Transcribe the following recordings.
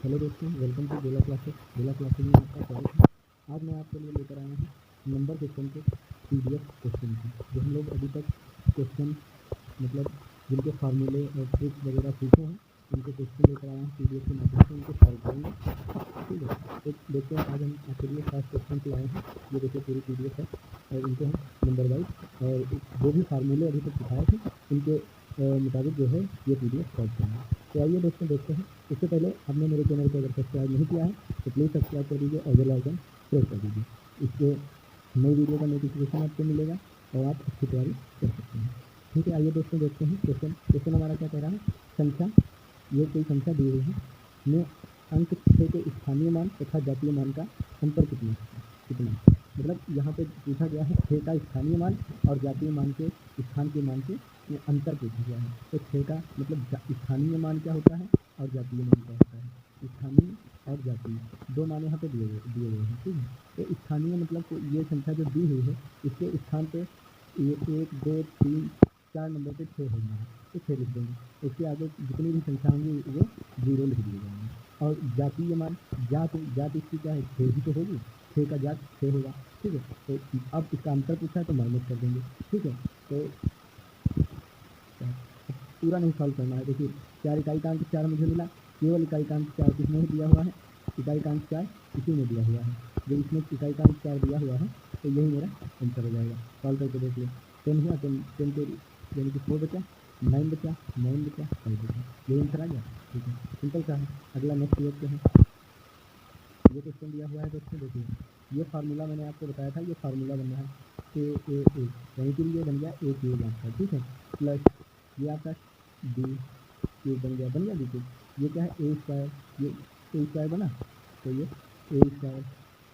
Hello दोस्तों, welcome to Bela classes. Bela classes में आपका स्वागत है। आज मैं आपके लिए लेकर आया हूँ नंबर सिस्टम के पीडीएफ क्वेश्चन की, जो हम लोग अभी तक क्वेश्चन मतलब जिनके फार्मूले और ट्रिक्स वगैरह सीखे हैं, उनके क्वेश्चन लेकर आया हूँ पीडीएफ के माध्यम से, उनको सॉल्व करेंगे। ठीक है, तो देखते हैं आज हम आपके लिए 5 क्वेश्चन लाए हैं। ये देखिए पूरी पीडीएफ है और इनको हम नंबर वाइज और जो भी फार्मूले अभी तक सिखाए थे उनके मुताबिक जो है ये पीडीएफ सॉल्व करेंगे। तो आइए दोस्तों देखते हैं। इससे पहले आपने मेरे चैनल को अगर सब्सक्राइब नहीं किया है तो प्लीज़ सब्सक्राइब कर दीजिए और बेल आइकन प्रेस कर दीजिए। इससे नई वीडियो का नोटिफिकेशन आपको मिलेगा और आप अच्छी तैयारी कर सकते हैं। ठीक है, आइए दोस्तों देखते हैं क्वेश्चन हमारा क्या कह रहा है। संख्या, ये कोई संख्या दी हुई है, में अंक 6 के स्थानीय मान तथा जातीय मान का अंतर कितना मतलब यहाँ पे पूछा गया है 6 का स्थानीय मान और जातीय मान के स्थान के मान के ये अंतर पूछा गया है। तो 6 का मतलब स्थानीय मान क्या होता है और जातीय मान क्या होता है। स्थानीय और जातीय दो मान यहाँ पे दिए हुए हैं। ठीक है, तो स्थानीय मतलब ये संख्या जो दी हुई है इसके स्थान पे ये 1 2 3 4 नंबर पे 6 होना है, तो 6 लिख देंगे। इसके आगे जितनी भी संख्या होंगी वो 0 लिख दिए जाएंगे। और जातीय मान, जात इसकी क्या है, 6 ही तो होगी, 6 का जात 6 होगा। ठीक है, तो अब इसका अंतर पूछा है तो माइनस कर देंगे। ठीक है, तो पूरा नहीं सॉल्व करना है। देखिए 4 इकाई का अंक 4 मुझे मिला, केवल इकाई का अंक 4 किसमें दिया हुआ है, इकाई का अंक 4 इसी में दिया हुआ है। जब इसमें इकाई का अंक 4 दिया हुआ है तो यही मेरा आंसर हो जाएगा। सॉल्व करके देख लो। 10 हुआ, 10 के यानी कि 4 बचा, 9 बचा, 5 बचा, यही आंसर आ गया। ठीक है, सिंपल सा है। अगला नेक्स्ट देखते हैं। ये क्वेश्चन दिया हुआ है दोस्तों, देखिए ये फार्मूला मैंने आपको बताया था, ये फार्मूला बन रहा है ए यानी कि ये बन गया ए क्यूब आपका। ठीक है, प्लस ये आपका डी क्यूब बन गया डी क्यूब। ये क्या है, ए स्क्वायर, ये ए स्क्वायर बना, तो ये ए स्क्वायर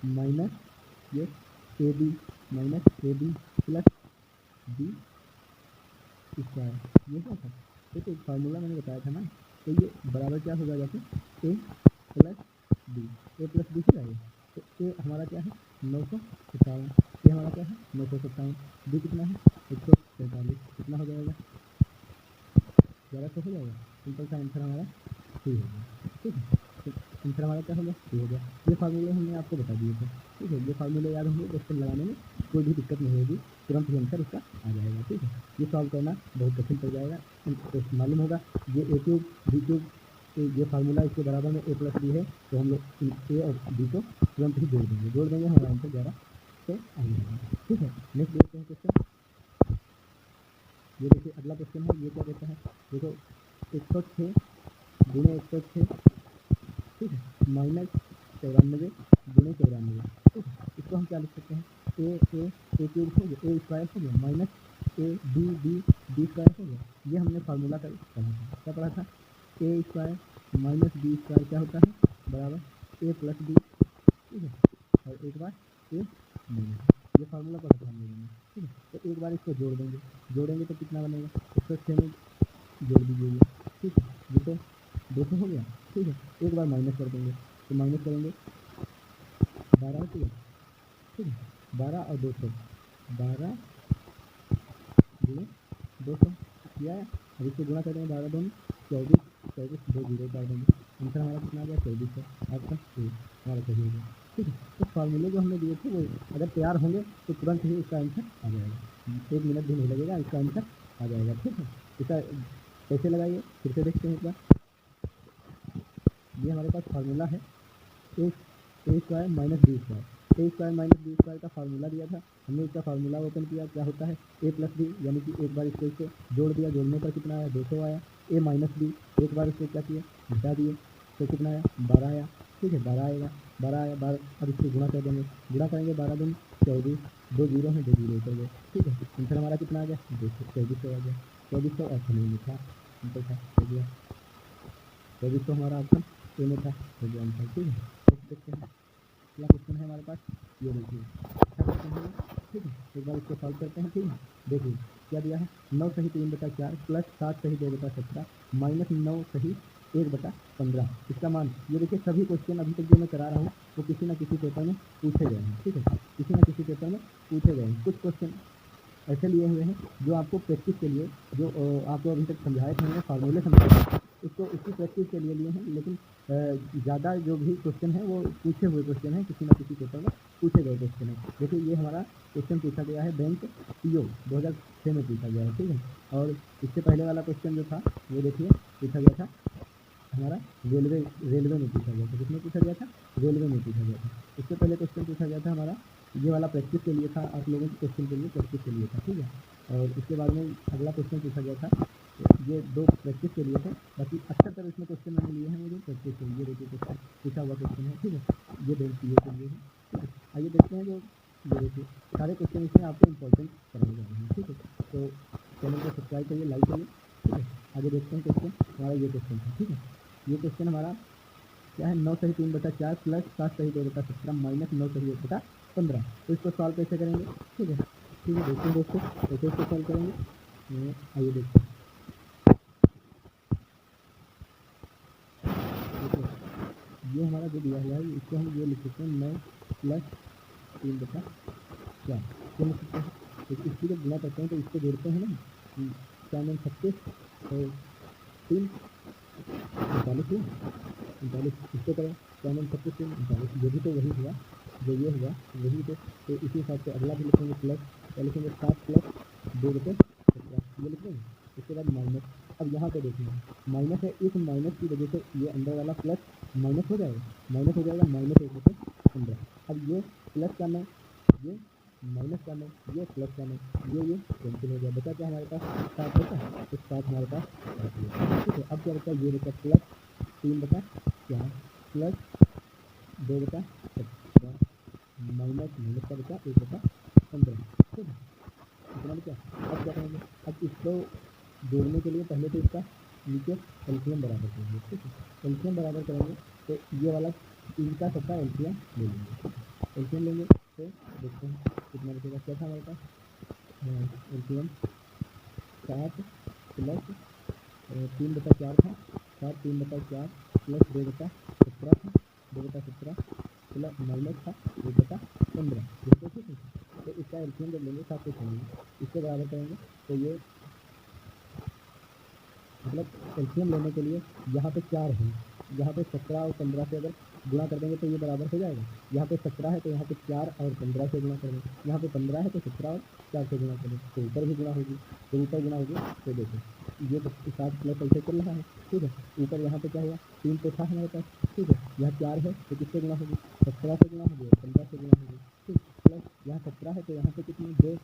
माइनस ये A B minus A B plus B square, ये क्या था, ये तो फार्मूला मैंने बताया था ना। तो ये बराबर क्या होगा, जैसे ए प्लस बी, ए प्लस बी हो जाएगा। तो ए हमारा क्या है 957, ए हमारा क्या है 957, बी कितना है 143, कितना हो जाएगा 1100 हो जाएगा। सिंपल सा आंसर हमारा सी हो गया। ठीक है, तो आंसर हमारा क्या हो गया, सी हो गया। ये फार्मूले हमने आपको बता दिए थे। ठीक है, ये फार्मूले याद होंगे, क्वेश्चन लगाने में कोई भी दिक्कत नहीं होगी, तुरंत ही आंसर इसका आ जाएगा। ठीक है, ये सॉल्व करना बहुत कठिन पड़ जाएगा, तो मालूम होगा ये ए क्यूब बी क्यूब, ये फार्मूला इसके बराबर में ए प्लस बी है, तो हम लोग ए और बी को तुरंत ही जोड़ देंगे हमारा आंसर 11 से आ जाएगा। ठीक है, नेक्स्ट देखते हैं क्वेश्चन। ये देखिए अगला क्वेश्चन है, ये क्या कहता है, देखो 106 गुणे 106, ठीक है, माइनस 94 गुणे 94। ठीक है, इसको हम क्या लिख सकते हैं, ए क्यूब हो गया, ए स्क्वायर हो गया, माइनस ए बी स्क्वायर हो गया। ये हमने फार्मूला का पढ़ा था, क्या पढ़ा था, ए स्क्वायर माइनस बी स्क्वायर क्या होता है, बराबर ए प्लस बी। ठीक है, और एक बार ए माइनस, ये फार्मूला पढ़ा था हम लोगों ने। ठीक है, तो एक बार इसको जोड़ेंगे तो कितना बनेगा, 106 में जोड़ दीजिए। ठीक है, ये तो 200 हो गया। ठीक है, एक बार माइनस कर देंगे, तो माइनस करेंगे 12 होती है। ठीक है, 12 और 200, 12 गुणे 200 किया है। अब इसको गुणा करेंगे 12 दूनी 24, 2 जीरो कर देंगे, आंसर हमारा कितना आ गया 24 है। आपका हमारा सही हो गया। ठीक है, तो फार्मूले जो हमने दिए थे वो अगर तैयार होंगे तो तुरंत ही इसका आंसर आ जाएगा, 1 मिनट भी नहीं लगेगा, इसका आंसर आ जाएगा। ठीक है, इसका कैसे लगाइए फिर से देखते हैं एक बार। ये हमारे पास फार्मूला है ए स्क्वायर माइनस बी स्क्वायर, ए स्क्वायर माइनस बी स्क्वायर का फार्मूला दिया था हमने, इसका फार्मूला ओपन किया, क्या होता है ए प्लस बी, यानी कि एक बार इसको इससे जोड़ दिया, जोड़ने पर कितना आया 200 आया। ए माइनस बी, एक बार इसको क्या किया घटा दिए, तो कितना आया 12 आया। ठीक है, 12 आएगा, 12 आया, 12, अब इसको गुणा कर देंगे, गुणा करेंगे 12 दूनी 24, 2 जीरो है, 2 जीरो कर गए। ठीक है, आंसर हमारा कितना आ गया 2400 आ गया। 2400 ऑप्शन में था, सिंपल था, हो गया 2400 हमारा ऑप्शन ए में था, हो गया आंसर। ठीक है, नेक्स्ट देखते हैं। अगला क्वेश्चन है हमारे पास, ये देखिए अच्छा क्वेश्चन है। ठीक है, एक बार इसको सॉल्व करते हैं। ठीक है, देखिए क्या दिया है, 9 सही 3/4 प्लस 7 सही 2/17 माइनस 9 सही 1/15, इसका मान। ये देखिए सभी क्वेश्चन अभी तक जो मैं करा रहा हूँ वो किसी न किसी पेपर में पूछे गए हैं। ठीक है, किसी न किसी पेपर में पूछे गए हैं। कुछ क्वेश्चन ऐसे लिए हुए हैं जो आपको प्रैक्टिस के लिए, जो आपको अभी तक समझाए थे, फार्मूले समझाए, उसको उसकी प्रैक्टिस के लिए लिए हैं, लेकिन ज़्यादा जो भी क्वेश्चन है वो पूछे हुए क्वेश्चन है, किसी न किसी पेपर में पूछे गए क्वेश्चन है। देखिए ये हमारा क्वेश्चन पूछा गया है बैंक पीओ 2006 में पूछा गया है, ठीक है। और इससे पहले वाला क्वेश्चन जो था वो देखिए पूछा गया था हमारा रेलवे में पूछा गया था। किसमें पूछा गया था? रेलवे में पूछा गया था। इससे पहले क्वेश्चन पूछा गया था हमारा, ये वाला प्रैक्टिस के लिए था, आप लोगों के क्वेश्चन के लिए प्रैक्टिस के लिए था, ठीक है। और इसके बाद में अगला क्वेश्चन पूछा गया था, ये दो प्रैक्टिस के लिए थे, बाकी 78 इसमें क्वेश्चन मैंने लिए हैं मुझे प्रैक्टिस के लिए। देखिए क्वेश्चन पूछा हुआ क्वेश्चन है, ठीक है। ये बैंक पीओ के लिए है, ठीक है। आइए देखते हैं जो ये देखिए सारे क्वेश्चन इसमें आपको इंपॉर्टेंट कराए जा रहे हैं, ठीक है। तो चैनल को सब्सक्राइब करिए, लाइक करिए, ठीक है। आगे देखते हैं क्वेश्चन, हमारा ये क्वेश्चन था, ठीक है। ये क्वेश्चन हमारा क्या है, 9 सही 3/4 प्लस 7 सही 2/17 माइनस 9 सही 1/15। तो इसको सॉल्व कैसे करेंगे, ठीक है। ठीक है, देखते हैं दोस्तों कैसे इसको सॉल्व करेंगे। आइए देखते हैं। ये हमारा जो दिया हुआ है इसको हम ये लिख सकते हैं 9 प्लस 3/4 क्या लिख सकते हैं। तो इसकी जब गुणा करते हैं तो इसको जोड़ते हैं ना, 4 9 36 और 3 39 हुआ, 39 इसको करें 4 9 36 3 39, ये भी तो वही हुआ जो ये हुआ वही। तो इसी हिसाब से अगला भी लिखेंगे प्लस, क्या लिखेंगे 7 प्लस 2/17 ये लिख देंगे। उसके बाद माइनस, अब यहाँ पे देखेंगे माइनस है, इस माइनस की वजह से ये अंदर वाला प्लस माइनस हो जाएगा, माइनस हो जाएगा, माइनस 1/15। अब ये प्लस का 9, ये माइनस का 9, ये प्लस का 9, ये कैंसिल हो गया, बचा क्या हमारे पास 7 बचा, तो 7 हमारे पास बच गया, ठीक है। अब क्या बचा, ये बचा प्लस 3/4 प्लस 2/17 माइनस माइनस का बचा 1/15, ठीक है। इतना बचा। अब क्या करेंगे, अब इसको जोड़ने के लिए पहले तो इसका नीचे एलसीएम बराबर करेंगे, ठीक है। एलसीएम बराबर करेंगे तो ये वाला इनका सबका एलसीएम ले लेंगे, एलसीएम लेंगे तो देखते हैं कितना बचेगा। क्या था हमारे पास एलसीएम 7 प्लस 3/4 था, 7 3/4 प्लस 2/17 था, 2/17 प्लस माइनस था 1/15, देखो ठीक है। तो इसका एलसीएम जब लेंगे 7 से छोड़ेंगे, इसको बराबर करेंगे तो ये मतलब एलसीएम लेने के लिए यहाँ पे 4 है, यहाँ पे 17 और 15 से अगर गुणा कर देंगे तो ये बराबर हो जाएगा। यहाँ पे 17 है तो यहाँ पे 4 और 15 से गुणा करेंगे, यहाँ पे 15 है तो 17 और 4 से गुणा करेंगे तो ऊपर भी गुणा होगी, तो ऊपर गुणा होगी तो देखो ये 7 प्लस ऐसे चल रहा है, ठीक है। ऊपर यहाँ पे क्या हुआ, 3 तो था हमारे पास, ठीक है। यहाँ 4 है तो किससे गुणा होगी, 17 से गुणा होगी और 15 से गुणा होगी, ठीक। प्लस यहाँ 17 है तो यहाँ पे कितनी 2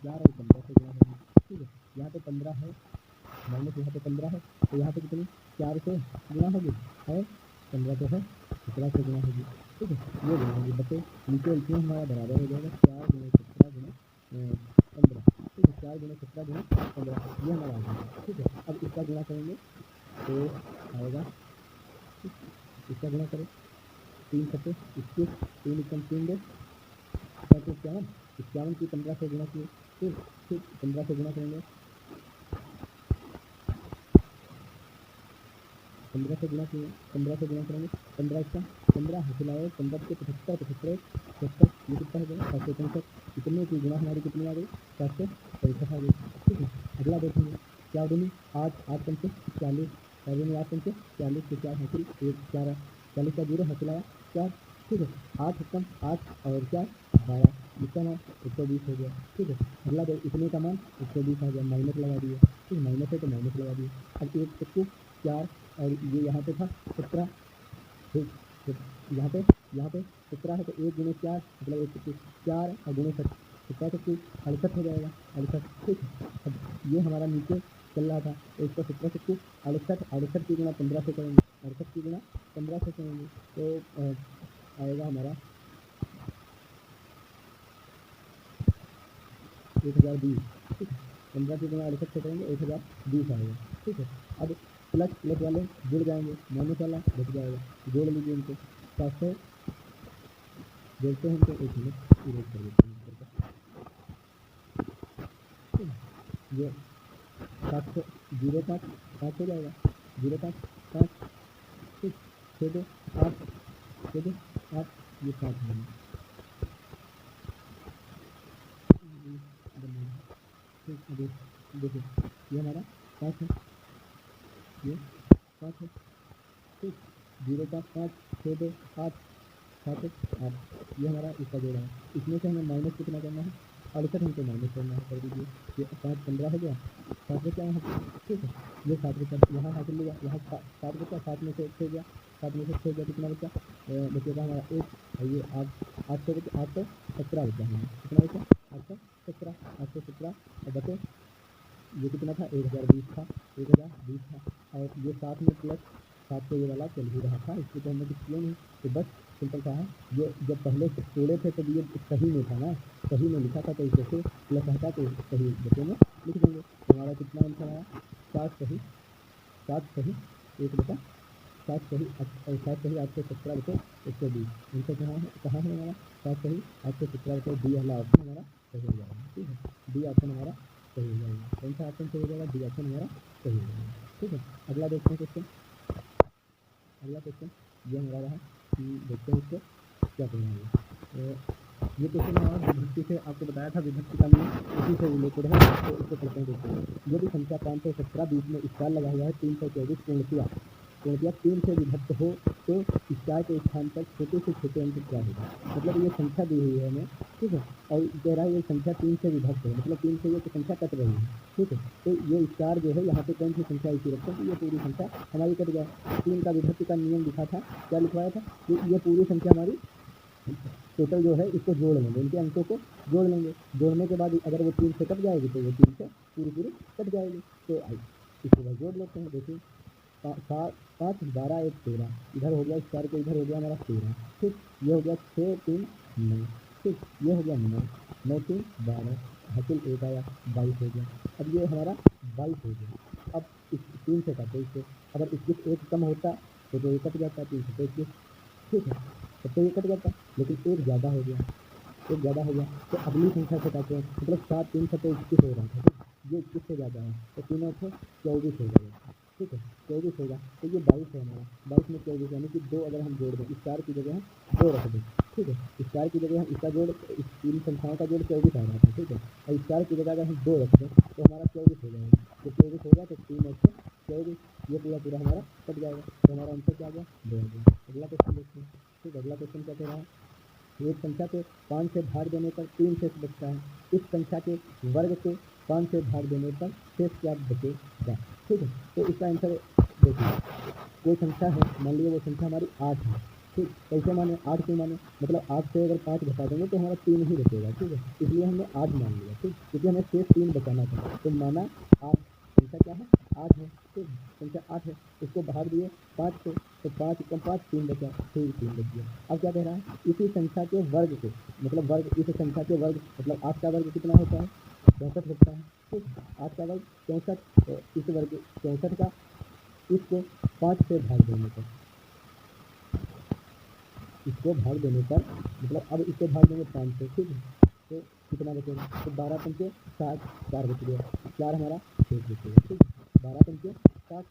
4 और 15 से गुणा होगी, ठीक है। यहाँ पे 15 है माइनस यहाँ पे 15 है तो यहाँ पे कितनी 4 से गुणा होगी और 15 तो है 17 से गुणा होगी, ठीक है। ये गुणा होगी, बच्चे नीचे एलसीएम हमारा बराबर हो जाएगा 4 × 17 × 15, ठीक है। 4 × 17 × 15 ये हमारा आ जाएगा, ठीक है। अब इसका गुणा करेंगे तो आएगा, ठीक। इसका गुणा करें 3 7 21, 3 × 3 2 51, 51 की 15 से गुणा किए, फिर 15 से गुणा करेंगे, 15 से गुणा किए, 15 से गुणा करेंगे, 15 इसका 15 हासिल आए, 15 के 75 75 75, ये कितना हो गया 765, इतने की गुणा हमारी कितनी आ गई 765 आ गई, ठीक है। अगला देखेंगे क्या दूनी 8 8 पंचे 40, 4 दूनी 8 पंचे 40 के 4 हासिल 1 4 40 का 0 हासिल आया 4, ठीक है। 8 कम 8 और 4 12, इसका मान 120 हो गया, ठीक है। अगला देख इतने का मान 120 आ गया, माइनस लगा दिए, ठीक, माइनस है तो माइनस लगा दिए। अब 1 तक 4 और ये यहाँ पे था 17, ठीक। तो यहाँ पे 17 है तो 1 × 4 मतलब 1 4 और गुणे 17 तक 68 हो जाएगा, 68, ठीक है। अब ये हमारा नीचे चल रहा था तो इसको 17 से 68, 68 की गुणा 15 से करेंगे, 68 की गुणा 15 से करेंगे तो आएगा हमारा 1020, ठीक है। 15 की गुणा 68 से करेंगे 1020 आएगा, ठीक है। अब प्लस प्लस वाले जुड़ जाएंगे, माइनस वाला बच जाएगा, जोड़ लीजिए इनको 700 जोड़ते हैं तो 1 मिनट इरेज कर देते हैं ऊपर का, ठीक है। ये 700 05 5 हो जाएगा, 05 5, ठीक। 6 2 8 6 2 8 ये 5 है, ठीक। अभी देखिए ये हमारा 5 है, ये 5 है, ठीक। 0 5 5 6 2 8 7 8, ये हमारा इसका जोड़ा है। इसमें से हमें माइनस कितना करना है, 68 हमको माइनस करना है, कर दीजिए। ये 5 15 हो गया, 7 बचा यहाँ पे, ठीक है। ये 7 बचा, यहाँ हासिल लिया, यहाँ 7 बचा, 7 में से 6 गया, 7 में से 6 गया, कितना बचा, बचेगा हमारा 1, और ये 8 से बचा, 817 बचा हमारा, कितना बचा 817 और बचे, ये कितना था 1020 था, 1020 था, और ये 7 में प्लस 7 तो ये वाला चल ही रहा था, इसको तो हमने कुछ किया नहीं, तो बस सिंपल सा है। ये जब पहले से तोड़े थे तो ये सही में था ना, सही में लिखा था, तो इसे से प्लस हटा तो सही बचे में लिख देंगे। हमारा कितना आंसर आया, 7 सही 1 बचा, 7 सही 817 बचे 120। आंसर कहाँ है हमारा, 7 सही 817 बचे, डी वाला ऑप्शन हमारा सही हो जाएगा, ठीक है। डी ऑप्शन हमारा सही हो जाएगा, कौन सा ऑप्शन सही हो जाएगा, डी ऑप्शन हमारा सही हो जाएगा, ठीक है। अगला देखते हैं क्वेश्चन, अगला क्वेश्चन ये हमारा रहा कि देखते हैं इसको क्या करना है। ये क्वेश्चन हमारा विभक्ति से आपको बताया था, विभक्ति का नियम उसी से रिलेटेड है, तो इसको पढ़ते हैं। देखते हैं यदि संख्या 517 बीच में स्टार लगा हुआ है, 324 पूर्णतया 3 से विभक्त हो तो स्टार के स्थान पर छोटे से छोटे अंक क्या होगा। मतलब ये संख्या दी हुई है हमें, ठीक है, और कह रहा है ये संख्या 3 से विभक्त है, मतलब 3 से ये संख्या कट रही है, ठीक है। तो ये स्टार जो है यहाँ पे कौन सी संख्या इसी रखते हैं, तो ये पूरी संख्या हमारी कट जाए। 3 का विभक्ति का नियम लिखा था, क्या लिखवाया था कि ये पूरी संख्या हमारी टोटल जो है इसको जोड़ लेंगे, इनके अंकों को जोड़ लेंगे, जोड़ने के बाद अगर वो 3 से कट जाएगी तो वो 3 से पूरी कट जाएगी। तो इसको भाई जोड़ लेते हैं। देखिए 5 12 1 13, इधर हो गया स्टार के, इधर हो गया हमारा 13, ठीक। ये हो गया 6 3 9, ठीक। ये हो गया 9 9 3 12, हासिल 1 आया 22 हो गया। अब ये हमारा 22 हो गया। अब इस 3 से काटे इसको, अगर 21 1 कम होता तो ये कट जाता, 3 से 21, ठीक है, तब तो ये कट जाता, लेकिन 1 ज़्यादा हो गया, 1 ज़्यादा हो गया तो अगली संख्या से काटे, मतलब 7 3 से तो 21 हो रहा था, ठीक। ये 21 से ज़्यादा है तो 3 और 24 हो जाएगा, ठीक है, 24 होगा। तो ये 22 है हमारा, 22 में 24 यानी कि 2 अगर हम जोड़ दें, स्टार की जगह हम 2 रख दें, ठीक है। स्टार की जगह हम इसका जोड़, इस 3 संख्याओं का जोड़ 24 आ रहा था, ठीक है, और स्टार की जगह अगर हम 2 रख दें तो हमारा 24 हो जाएगा। जब 24 होगा तो 3 और 24, ये पूरा हमारा कट जाएगा, तो हमारा आंसर क्या आ गया, 2 आ गया। अगला क्वेश्चन देखते हैं, ठीक। अगला क्वेश्चन क्या कह रहा है, एक संख्या के 5 से भाग देने पर 3 शेष बचता है, इस संख्या के वर्ग के 5 से भाग देने पर शेष क्या बचेगा, ठीक है। तो इसका आंसर देखिए, कोई संख्या है, मान लीजिए वो संख्या हमारी 8 है, ठीक। कैसे माने 8 क्यों माने, मतलब 8 से अगर 5 घटा देंगे तो हमारा 3 ही बचेगा, ठीक है, इसलिए हमने 8 मान लिया, ठीक, क्योंकि हमें शेष 3 बचाना था, तो माना 8, संख्या क्या है 8 है, ठीक, संख्या 8 है, इसको भाग दिए 5 से, तो 5 कम 5 3 बचा, फिर 3 बच गया। अब क्या कह रहा है, इसी संख्या के वर्ग के, मतलब वर्ग, इस संख्या के वर्ग, मतलब 8 का वर्ग कितना होता है 64 होता है, ठीक। 8 का वर्ग 64, तो इस वर्ग 64 का इसको 5 से भाग देने पर, इसको भाग देने पर, मतलब अब इसको भाग देंगे 5 से, ठीक है, तो कितना बचेगा, तो 12 पंचे 60, 4 बच गया, 4 हमारा शेष बचेगा, ठीक। 12 पंचे 60,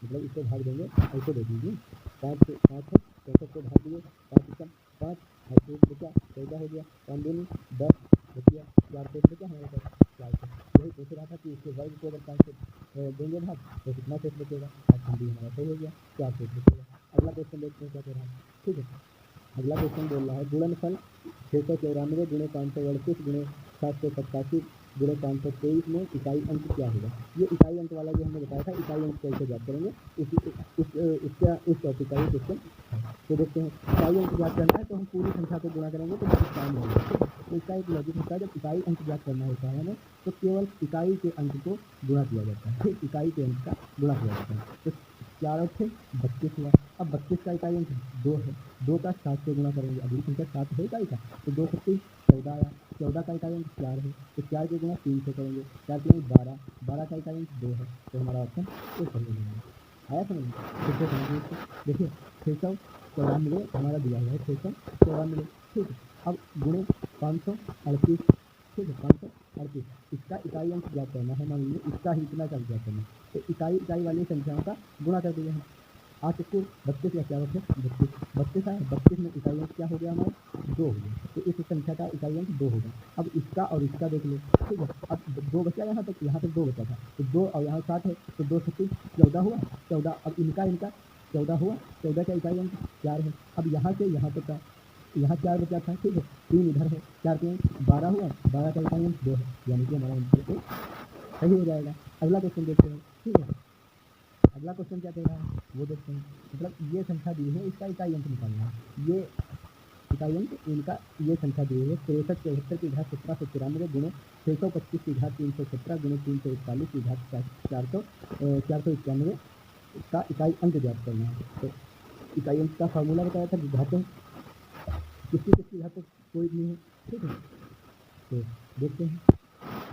मतलब इसको भाग देंगे, ऐसे दे दीजिए 5 से 5 है, 64 को भाग दिए 5 कम 5 और 1 बचा 14 हो गया, 5 दूनी 10 बच गया, 4 शेष बचा हमारे पास 4 शेष। यही पूछ रहा था कि इसके वर्ग को अगर 5 से देंगे भाग तो कितना शेष बचेगा, ऑप्शन डी हमारा सही हो गया, 4 शेष बचेगा। अगला क्वेश्चन देखते हैं क्या कह रहा है, ठीक है। अगला क्वेश्चन बोल रहा है गुणनफल 694 गुणे 538 गुणे 787 गुणे 523 में इकाई अंक क्या होगा। ये इकाई अंक वाला जो हमने बताया था, इकाई अंक कैसे ज्ञात करेंगे, उस टॉपिक का ये क्वेश्चन है। तो देखते हैं, इकाई अंक ज्ञात करना है तो हम पूरी संख्या को गुणा करेंगे तो बहुत काम होगा। तो इसका एक लॉजिक होता है, जब इकाई अंक ज्ञात करना होता है हमें तो केवल इकाई के अंक को गुणा किया जाता है, ठीक, इकाई के अंक का गुणा किया जाता है। तो 4 और 6 32 हुआ। अब 32 का इकाई अंक 2 है, 2 का 7 से गुणा करेंगे, अगली संख्या 7 है इकाई का, तो 2 7 14 आया। 14 का इकाई अंक 4 है, तो 4 के गुणा 3 से करेंगे, 4 के अंक 12, 12 का इकाई अंक 2 है, तो हमारा ऑप्शन ये सही हो जाएगा। आया समझ में, फिर से समझिए इसको, देखिए 694 हमारा दिया हुआ है, 694, ठीक है। अब गुणे 538, ठीक है, 538, इसका इकाई अंक ज्ञात करना है, मान लीजिए इसका ही इतना का ज्ञात करना है, तो इकाई वाली संख्याओं का गुणा कर दिए हैं। 8 को 32 या क्या होते हैं 32 आया, 32 में इकाई अंक क्या हो गया हमारा 2 हो गया, तो इस संख्या का इकाई अंक 2 होगा। अब इसका और इसका देख लो, ठीक है, अब 2 बचा, यहाँ तक 2 बचा था, तो 2 और यहाँ 7 है, तो 2 36 14 हुआ, 14। अब इनका 14 हुआ, 14 का इकाई अंक 4 है। अब यहाँ से यहाँ तक का, यहाँ 4 बचा था, ठीक है, 3 इधर है, 4 3 12 हुआ, 12 का इकाई अंक 2 है, यानी कि हमारा आंसर तो सही हो जाएगा। अगला क्वेश्चन देखते हैं, ठीक है। अगला क्वेश्चन क्या कह रहा है वो देखते हैं। मतलब ये संख्या दी है, इसका इकाई अंक निकालना है। ये इकाई अंक इनका, ये संख्या दी है 63 74 की घात 1793 गुणे 625 की घात 317 गुणे 341 की घात 491 का इकाई अंक ज्ञात करना है। तो इकाई अंक का फार्मूला बताया था, घातें किसकी घात कोई भी है, ठीक है। तो देखते हैं,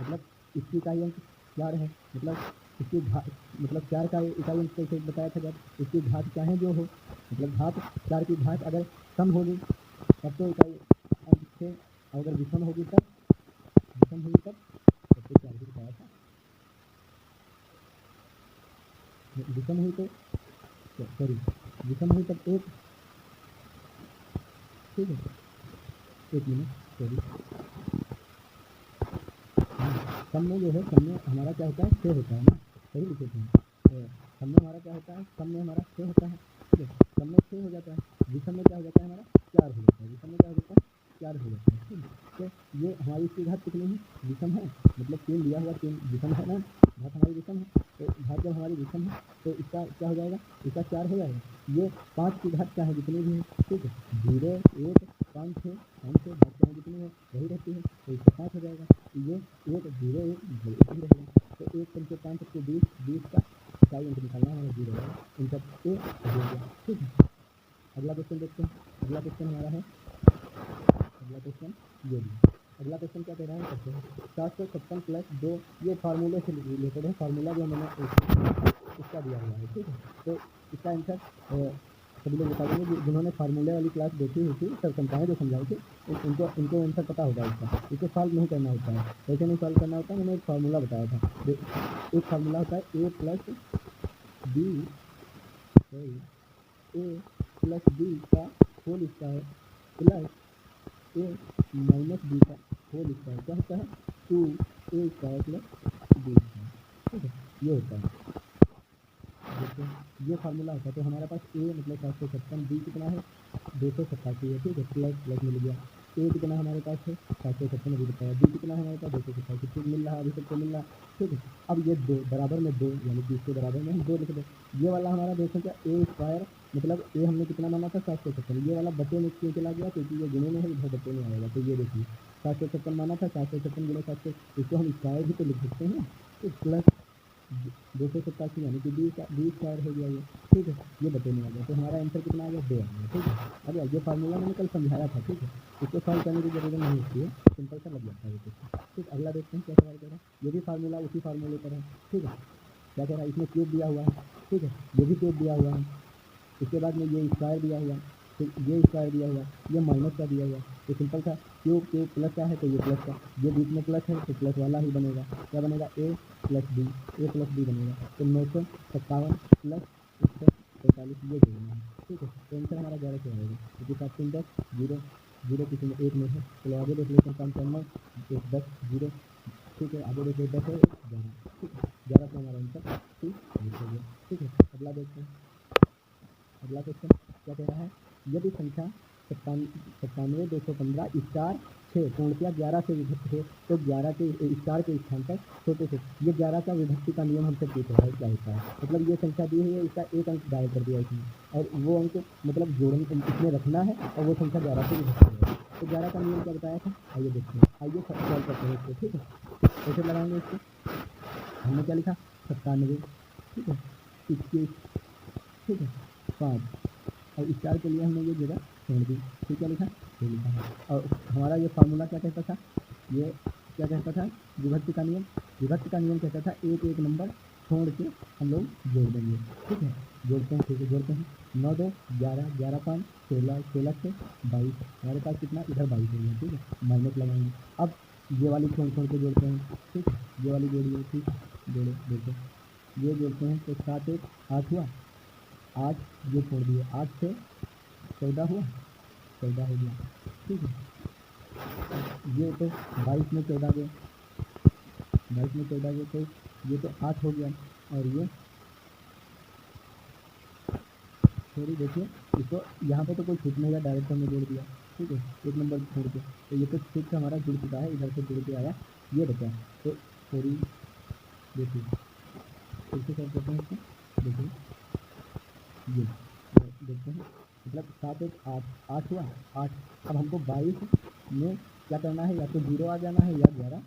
मतलब इसकी इकाई अंक 4 है, मतलब इसकी घात, मतलब 4 का इकाई अंक कैसे बताया था, जब इसकी घात चाहे जो हो, मतलब घात 4 की घात अगर सम होगी तब तो इकाई अंक 6, अगर विषम होगी तब, विषम हुई तब तो 4 ही बताया था। विषम हुई तो सॉरी, विषम हुई तब 1, ठीक है, 1 मिनट सॉरी। सम में जो है, सम में हमारा क्या होता है, 6 होता है ना, सही लिखे थे। सम में हमारा क्या होता है, सम में हमारा 6 होता है, ठीक है, सम में 6 हो जाता है। विषम में क्या हो जाता है, हमारा 4 हो जाता है। विषम में क्या हो जाता है, 4 हो जाता है, ठीक है। तो ये हमारी इसकी घात कितनी है, विषम है, मतलब 3 दिया हुआ, 3 विषम है ना, घात हमारी विषम है। तो घात जब हमारी विषम है तो इसका क्या हो जाएगा, इसका 4 हो जाएगा। ये 5 की घात चाहे जितनी भी है, ठीक है, 0 1 5 6 5 से घात चाहे जितनी है वही रहती है, तो इसका 5 हो जाएगा। ये 1 0 1 ही रहेगा। तो 1 5 5 से 20, 20 का इकाई अंक निकालना हमारा 0 है, इनका ए हो गया, ठीक है। अगला क्वेश्चन देखते हैं। अगला क्वेश्चन हमारा है, अगला क्वेश्चन ये भी, अगला क्वेश्चन क्या कह रहा है, करते हैं 756 प्लस 2, ये फार्मूले से रिलेटेड है, फार्मूला जो मैंने इसका दिया हुआ है, ठीक है। तो इसका आंसर सभी लोग बता देंगे जिन्होंने फार्मूले वाली क्लास देखी हुई थी, सब समझाएं जो समझाई थी, उनको आंसर पता होगा इसका। इसे सॉल्व नहीं करना होता है, कैसे नहीं सॉल्व करना होता है, मैंने एक फार्मूला बताया था। एक फार्मूला होता है ए प्लस बी का होल स्क्वायर प्लस ए माइनस बी का होल स्क्वायर, क्या होता है 2a square plus B square, ठीक है, ये होता है। देखते हैं, ये फार्मूला होता है। तो हमारे पास ए मतलब 756, बी कितना है 287 है, ठीक है, प्लस प्लस मिल गया। ए कितना हमारे पास है 756 अभी बताया, बी कितना है हमारे पास 287, ठीक मिल रहा है, अभी सबको मिल रहा है, ठीक है। अब ये 2 बराबर में 2, यानी कि इसके बराबर में हम 2 लिख दें। ये वाला हमारा देखो क्या ए स्क्वायर, मतलब ए हमने कितना माना था 756, ये वाला बटे में क्यों चला गया, क्योंकि ये गुणे में है, इधर बटे में आएगा। तो ये देखिए 756 माना था, 756 गुणे 700, इसको हम स्क्वायर भी तो लिख सकते हैं, तो प्लस 287 यानी कि 20 स्क्वायर हो गया ये, ठीक है, ये बटे में आ गया। तो हमारा आंसर कितना आ गया 2 आ गया, ठीक है। अब ये फार्मूला मैंने कल समझाया था, ठीक है, इसको सॉल्व करने की जरूरत नहीं होती है, सिंपल सा लग जाता है ये, ठीक। अगला देखते हैं क्या सवाल कर रहा है, ये भी फार्मूला उसी फार्मूले पर है, ठीक है। क्या कह रहा है, इसमें क्यूब दिया हुआ है, ठीक है, ये भी क्यूब दिया हुआ है, इसके बाद में ये स्क्वायर दिया हुआ, फिर ये स्क्वायर दिया हुआ, ये माइनस का दिया हुआ। तो सिंपल सा क्यूब क्यूब प्लस का है तो ये प्लस का, ये बीच में प्लस है तो प्लस वाला ही बनेगा, क्या बनेगा ए प्लस बी बनेगा। तो 957 प्लस 145 ये जोड़ना है, ठीक है। तो आंसर हमारा 11 से आएगा, क्योंकि 7 10 0 0 किसी में 1 में है। चलो आगे देख लेते हैं, 5 1 10 0, ठीक है, आगे देखिए 10 है 11, ठीक है, 11 से हमारा आंसर ठीक हो गया, ठीक है। अगला देखते हैं, अगला क्वेश्चन क्या कह रहा है, यदि संख्या 97 215 स्टार 6 पूर्णतया 11 से विभक्त है तो 11 के स्टार के स्थान पर छोटे से, ये 11 का विभक्ति का नियम हमसे पूछ रहा है, क्या होता है। मतलब ये संख्या दी हुई है, इसका एक अंक गायब कर दिया इसमें, और वो अंक मतलब जोड़ने इसमें रखना है, और वो संख्या 11 से विभक्त है। तो 11 का नियम क्या बताया था, आइए देखते हैं, आइए सॉल्व करते हैं इसको, ठीक है। कैसे लगाएंगे इसको, हमने क्या लिखा 97, ठीक है, 21, ठीक है, 5, और स्टार के लिए हमने ये जगह छोड़ दी, ठीक, क्या लिखा ये लिखा है। और हमारा ये फार्मूला क्या कहता था, ये क्या कहता था, विभक्ति का नियम, विभक्ति का नियम कहता था एक एक नंबर छोड़ के हम लोग जोड़ देंगे, ठीक है। जोड़ते हैं, ठीक है, जोड़ते हैं, 9 2 11 11 5 16 16 से 22, हमारे पास कितना इधर 22 हो गया, ठीक है, माइनस लगाएंगे। अब ये वाली छोड़ के जोड़ते हैं, ठीक है, ये वाली जोड़िए, ठीक है, जोड़े जोड़ते ये जोड़ते हैं, तो 7 1 8 हुआ, 8 ये छोड़ दिए, 8 से 14 हुआ, 14 हो गया, ठीक है। ये तो 22 में 14 गए, 22 में 14 गए, तो ये तो 8 हो गया, और ये सॉरी देखिए, इसको यहाँ पे तो कोई छूट नहीं, डायरेक्ट हमने जोड़ दिया, ठीक है, एक नंबर छोड़ के, तो ये तो ठीक से हमारा जुड़ चुका है, इधर से जुड़ के आया, ये बचा। तो सॉरी देखिए, फिर से कर देते हैं इसको, देखिए ये देखते हैं, मतलब 7 एक 8, 8 हुआ, 8। अब हमको 22 में क्या करना है, या तो 0 आ जाना है या 11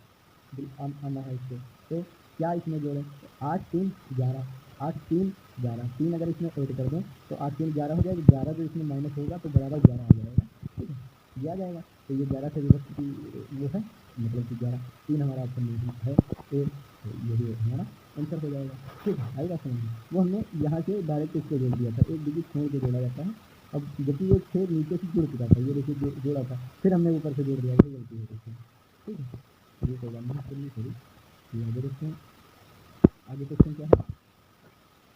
आना है इससे। तो क्या इसमें जोड़ें, तो 8 3 11, 8 3 11, 3 अगर इसमें ऐड कर दें तो 8 3 11 हो जाएगा, 11 जो इसमें माइनस होगा तो बराबर 11 आ जाएगा, ठीक है, ये आ जाएगा। तो ये 11 से विभक्त की वो है, मतलब कि 11, 3 हमारा ऑप्शन में है, तो यही हमारा आंसर हो जाएगा, ठीक है, आएगा समझ में। वो हमने यहाँ से डायरेक्ट इसको जोड़ दिया था, एक डिजिट छोड़ के जोड़ा जाता है। अब जबकि ये 6 नीचे से जुड़ चुका था, ये देखिए जोड़ा था, फिर हमने ऊपर से जोड़ दिया, ये गलती हो गई, ठीक है, ये कोई बात नहीं, चलिए सॉरी, ये आगे देखते हैं, आगे क्वेश्चन क्या है,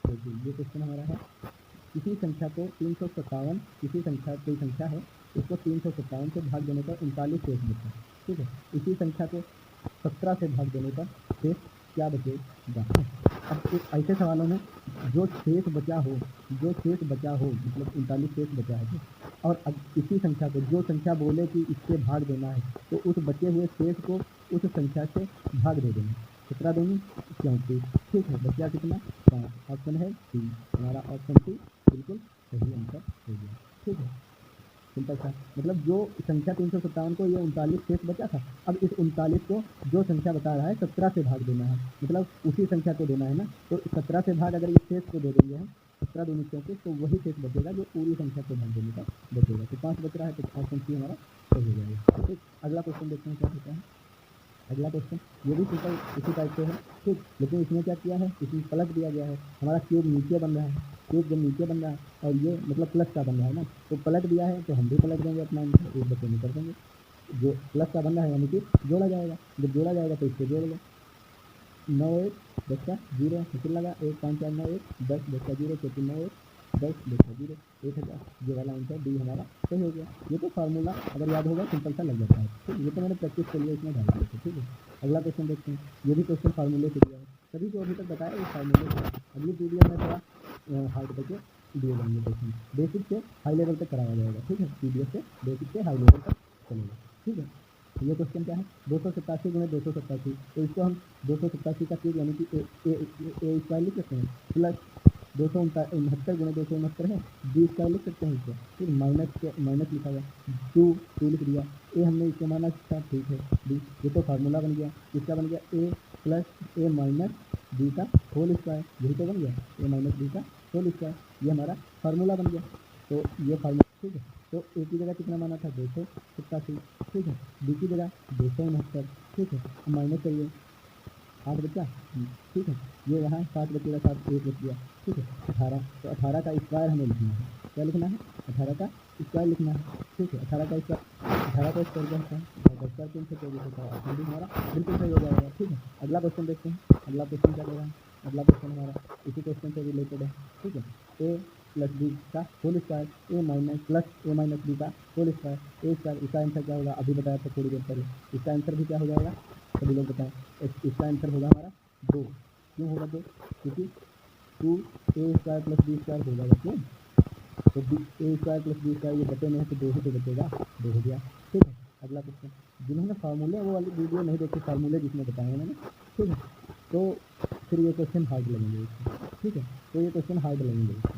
देखिए ये क्वेश्चन हमारा है, किसी संख्या को 357, किसी संख्या कोई संख्या है, उसको 357 से भाग देने पर 39 शेष बचता है, ठीक है, इसी संख्या को 17 से भाग देने पर शेष क्या बचेगा। अब ऐसे सवालों में जो शेष बचा हो, जो शेष बचा हो, मतलब 39 शेष बचा है, और अब इसी संख्या को, जो संख्या बोले कि इससे भाग देना है, तो उस बचे हुए शेष को उस संख्या से भाग दे देना, 17 देंगे क्योंकि, ठीक है, बचा कितना 5, ऑप्शन है सी, हमारा ऑप्शन सी बिल्कुल सही आंसर हो गया, ठीक है, सिंपल सा, मतलब जो संख्या 357 को ये 39 शेष बचा था, अब इस 39 को जो संख्या बता रहा है 17 से भाग देना है, मतलब उसी संख्या को देना है ना, तो 17 से भाग अगर इस शेष को दे देंगे हम 17 दूनी 34, तो वही शेष बचेगा जो पूरी संख्या को भाग देने का बचेगा, तो 5 बच रहा है, तो ऑप्शन सी हमारा सही हो जाएगा, ठीक। अगला क्वेश्चन देखते हैं क्या होता है, अगला क्वेश्चन ये भी सिंपल इसी टाइप से है, ठीक, लेकिन इसमें क्या किया है, इसमें पलट दिया गया है, हमारा क्यूब नीचे बन रहा है, क्यूब जब नीचे बन रहा है और ये मतलब प्लस का बन रहा है ना, तो पलट दिया है, तो हम भी पलट देंगे अपना आंसर, एक बच्चे में कर देंगे, जो प्लस का बन रहा है यानी कि जोड़ा जाएगा, जब जोड़ा जाएगा तो इसको जोड़ लो, 9 1 10 का 0, फिर लगा 1 5 4 9 1 10 10 का 0 4 9 1 10 10 का 0, 1000, ये वाला आंसर डी हमारा सही हो गया। ये तो फार्मूला अगर याद होगा सिंपल सा लग जाता है, ठीक, ये तो मैंने प्रैक्टिस के लिए इसमें डाल दिया था, ठीक है। अगला क्वेश्चन देखते हैं, ये भी क्वेश्चन फार्मूले से दिया है, सभी को अभी तक बताया ये फार्मूले से, अगली वीडियो में थोड़ा हार्ड करके दिए जाएंगे क्वेश्चन, बेसिक से हाई लेवल तक कराया जाएगा, ठीक है, पीडीएफ से बेसिक से हाई लेवल तक चलेगा, ठीक है। ये क्वेश्चन क्या है, 287 गुणे 287, तो इसको हम 287 का क्यूब यानी कि ए स्क्वायर लिख सकते हैं, प्लस 269 गुणे 269 है, बी स्क्वायर लिख सकते हैं इसको, फिर माइनस लिखा हुआ, 2 लिख दिया, ए हमने इसको माना था, ठीक है, बी, ये तो फार्मूला बन गया, इसका बन गया ए प्लस ए माइनस बी का होल स्क्वायर, यही तो बन गया, ए माइनस बी का होल स्क्वायर, ये हमारा फार्मूला बन गया, तो ये फार्मूला, ठीक है। तो ए की जगह कितना माना था 287, ठीक है, बी की जगह 269, ठीक है, माइनस करिए 8 बचा, ठीक है, ये यहाँ 7 बचेगा, 7 1 बच गया, ठीक है, 18, तो 18 का स्क्वायर हमें लिखना है, क्या लिखना है 18 का स्क्वायर लिखना है, ठीक है, 18 का स्क्वायर, 18 का स्क्वायर क्या होता है, 18 3 से 24 होता है, ऑप्शन भी हमारा बिल्कुल सही हो जाएगा, ठीक है। अगला क्वेश्चन देखते हैं, अगला क्वेश्चन क्या दे रहा है, अगला क्वेश्चन हमारा इसी क्वेश्चन से रिलेटेड है, ठीक है, ए प्लस बी का होल स्क्वायर, ए माइनस प्लस ए माइनस बी का होल स्क्वायर, ए स्क्वायर, इसका आंसर क्या होगा, अभी बताया था थोड़ी देर पहले, इसका आंसर भी क्या हो जाएगा, सभी लोग बताएं, इसका आंसर होगा हमारा 2, क्यों होगा 2, क्योंकि 2 ए स्क्वायर प्लस बी स्क्वायर हो जाएगा, क्यों, तो ए स्क्वायर प्लस बी स्क्वायर ये बचे में है, तो 2 ही तो बचेगा, 2 हो गया, ठीक है। अगला क्वेश्चन, जिन्होंने फार्मूले वो वाली वीडियो नहीं देखी, फार्मूले जिसमें बताए मैंने, ठीक है, तो फिर ये क्वेश्चन हार्ड लगेंगे इसको, ठीक है, तो ये क्वेश्चन हार्ड लगेंगे इसको,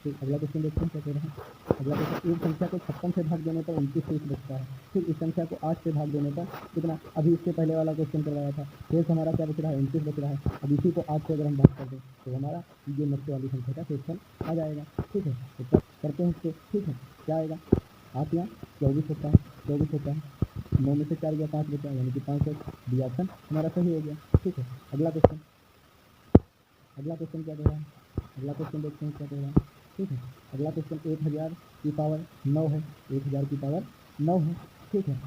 फिर अगला क्वेश्चन देखते हैं क्या कह रहे हैं, अगला क्वेश्चन, एक संख्या को 56 से भाग देने पर 29 शेष बचता है, फिर इस संख्या को 8 से भाग देने पर कितना, अभी इससे पहले वाला क्वेश्चन करवाया था, शेष हमारा क्या बच रहा है 29 बच रहा है, अब इसी को 8 से अगर हम भाग कर दें तो हमारा ये 90 वाली संख्या का शेषफल आ जाएगा, ठीक है, तो करते हैं इसको, ठीक है, क्या आएगा 8 या 24 होता है, 24 होता है, 9 में से 4 गया 5 बचा, यानी कि 5 डी ऑप्शन हमारा सही हो गया, ठीक है। अगला क्वेश्चन, अगला क्वेश्चन क्या दे रहा है, अगला क्वेश्चन देखते हैं क्या दे रहा है, ठीक है। अगला क्वेश्चन 1000 की पावर 9 है, 1000 की पावर 9 है, ठीक है,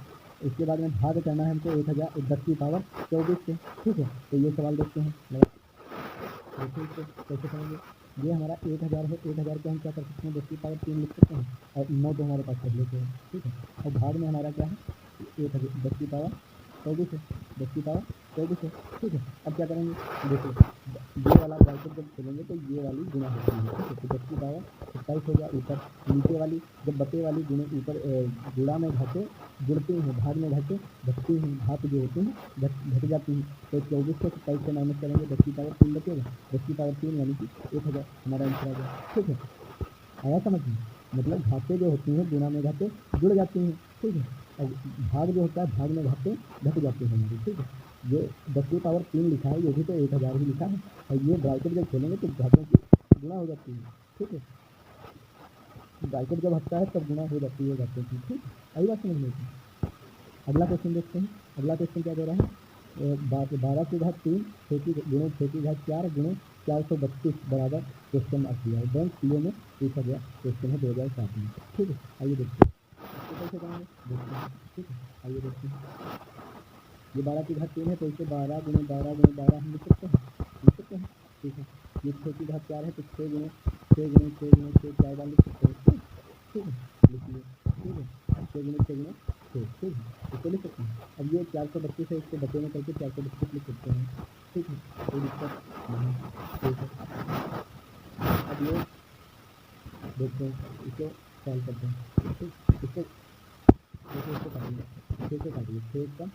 इसके बाद में भाग करना है हमको 1010 की पावर 24 से, ठीक है, तो ये सवाल देखते हैं, देखिए इसको कैसे करेंगे, ये हमारा 1000 है, 1000 को हम क्या कर सकते हैं 10 की पावर 3 लिख सकते हैं, और 9 तो हमारे पास पहले से है, ठीक है, और भाग में हमारा क्या है 10 की पावर 24 है, 10 की पावर 24 है, ठीक है। अब क्या करेंगे, देखो ये वाला ब्रैकेट जब खोलेंगे तो ये वाली गुणा होती है, ठीक है। तो 10 की पावर 27 हो गया ऊपर, नीचे वाली जब बटे वाली गुणे ऊपर गुणा में घटे जुड़ती हैं, भाग में घटे घटती हैं, भाग जो होती हैं घट जाती हैं। तो 24 से 27 से माइनस करेंगे, 10 की पावर 3 बचेगा, 10 की पावर 3 यानी कि 1000 हमारा आंसर आ गया, ठीक है। आया समझ में, मतलब घाते जो होती हैं गुणा में घाते जुड़ जाती हैं, ठीक है। और भाग जो होता है भाग में घाते घट जाते हैं हमारे, ठीक है। ये 10 की पावर 3 लिखा है, ये भी तो 1000 ही लिखा है, और ये ब्रैकेट जब खोलेंगे तो घातों की गुणा हो जाती है, ठीक है। ब्रैकेट जब हटता है तब गुणा हो जाती है घातों की, ठीक है। आई बात समझ में थी। अगला क्वेश्चन देखते हैं। अगला क्वेश्चन क्या दे रहा है, 12 की घात 3 6 की गुणे 6 की घात 4 गुणे 432 बराबर क्वेश्चन मार्क दिया है। बैंक पीओ में पूछा गया क्वेश्चन है 2007 में, ठीक है। आइए देखते हैं इसको कैसे करेंगे, देखते हैं, ठीक है। आइए देखते हैं, ये 12 की घात 3 है तो इसे 12 गुणे 12 गुणे 12 हम लिख सकते हैं, ठीक है। ये 6 की घात 4 है तो 6 गुणे 6 गुणे 6 गुणे 6 4 बार लिख सकते हैं, ठीक है। लिखिए, ठीक है, 6 गुणे 6 गुणे 6, ठीक है, इसको लिख सकते हैं। अब ये 432 है, इसको बचे में करके 432 लिख सकते हैं, ठीक है, कोई दिक्कत नहीं, ठीक है। अब ये देखते हैं, इसको सॉल्व करते हैं, ठीक। इसको देखो, इसको काटिए, 6 से काटिए, 6 कम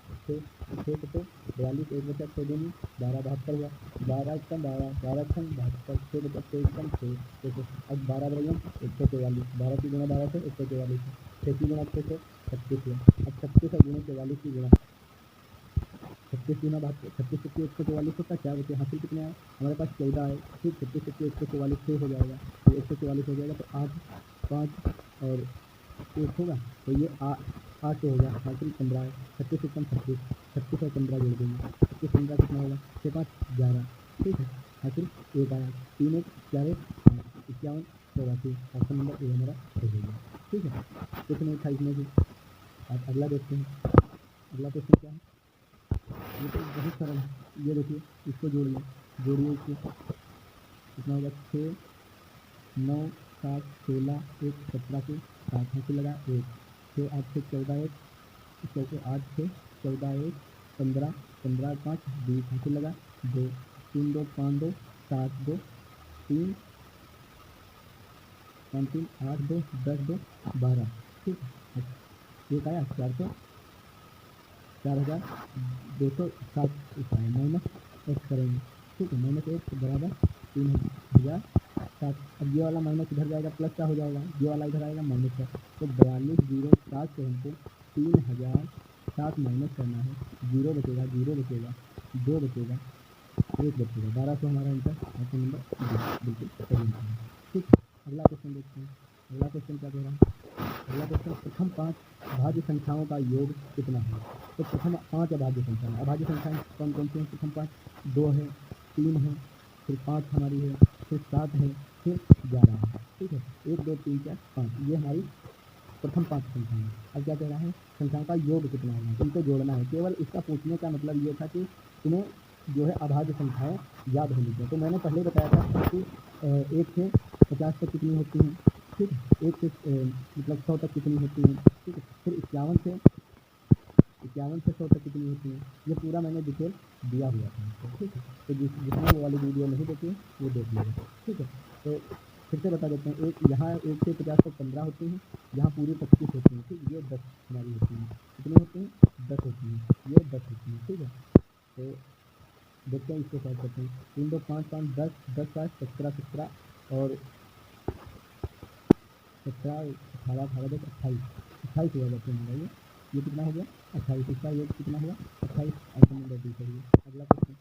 6 तो 42, 1 बचा 6 दूनी 12 72 हुआ, 12 कम 12 12 कम 72, 6 बचा 6 कम 6, देखो अब 12 बराबर 144, 12 की गुणा 12 से 144, 6 की गुणा 6 से 36 हुआ। अब 36 और गुणे 44 की गुणा 36 गुना 36 की 144 होता है, क्या बचे हासिल कितने आए हमारे पास 14 आए, फिर 36 की 144 से हो जाएगा, तो 144 हो जाएगा, तो 8 5 और 1 होगा, तो ये 8 हो गया, हासिल 15 है, 36 कम 36, 36 और 15 जोड़ देंगे, 36 15 कितना होगा 6 5 11, ठीक है। हासिल 1 आया, 3 1 4 1 51 84, ऑप्शन नंबर ए हमारा सही हो गया, ठीक है। कुछ नहीं था इसमें भी। अब अगला देखते हैं, अगला क्वेश्चन क्या है, ये तो बहुत सरल है, ये देखिए इसको जोड़िए, इसको कितना होगा 6 9 7 16 1 17 के 7 हासिल लगा 1, 6 8 से 14 1 चौके 8 से 14 1 15 15 5 20 हासिल लगा 2 3 2 5 2 7 2 3 5 3 8 2 10 2 12, ठीक है। एक आया 4207 इसका है, माइनस एक्स करेंगे, ठीक है, माइनस एक्स बराबर 3007। अब ये वाला माइनस इधर जाएगा, प्लस का हो जाएगा, ये वाला इधर आएगा माइनस का, तो 4207 से हमको 3007 माइनस करना है, 0 बचेगा 0 बचेगा 2 बचेगा 1 बचेगा, 1200 हमारा आंसर, ऑप्शन नंबर बिल्कुल सही आंसर है, ठीक है। अगला क्वेश्चन देखते हैं, अगला क्वेश्चन क्या कह रहा है, अगला क्वेश्चन प्रथम 5 अभाज्य संख्याओं का योग कितना है। तो प्रथम 5 अभाज्य संख्याएं, अभाज्य संख्याएं कौन कौन सी हैं, प्रथम 5 2 है 3 है, फिर 5 हमारी है, फिर 7 है, फिर 11 है, ठीक है। 1 2 3 4 5 ये हमारी प्रथम 5 संख्याएं। अब क्या कह रहा है, संख्याओं का योग कितना है, इनको जोड़ना है। केवल इसका पूछने का मतलब ये था कि तुम्हें जो है अभाज्य संख्याएं याद होनी चाहिए। तो मैंने पहले बताया था कि 1 से 50 तक कितनी होती हैं, ठीक है, 1 से मतलब 100 तक कितनी होती हैं, ठीक है, फिर 51 से 100 तक कितनी होती हैं, ये पूरा मैंने डिटेल दिया हुआ था, ठीक है। तो जिसने वो वाली वीडियो नहीं देखी है वो देख लीजिए, ठीक है। तो फिर से बता देते हैं, एक यहाँ 1 से 50 तक 15 होती हैं, यहाँ पूरी 25 होती हैं, ठीक, ये 10 हमारी होती हैं, कितनी होती हैं 10 होती हैं, ये 10 होती हैं, ठीक है। तो देखते हैं इसको सॉल्व करते हैं, 3 2 5 5 10 10 5 17 17 और 17 18 18 10 28 हुआ जाते हैं, ये कितना हो गया 28, इसका योग कितना हुआ 28, ऑप्शन नंबर डी सही है। अगला क्वेश्चन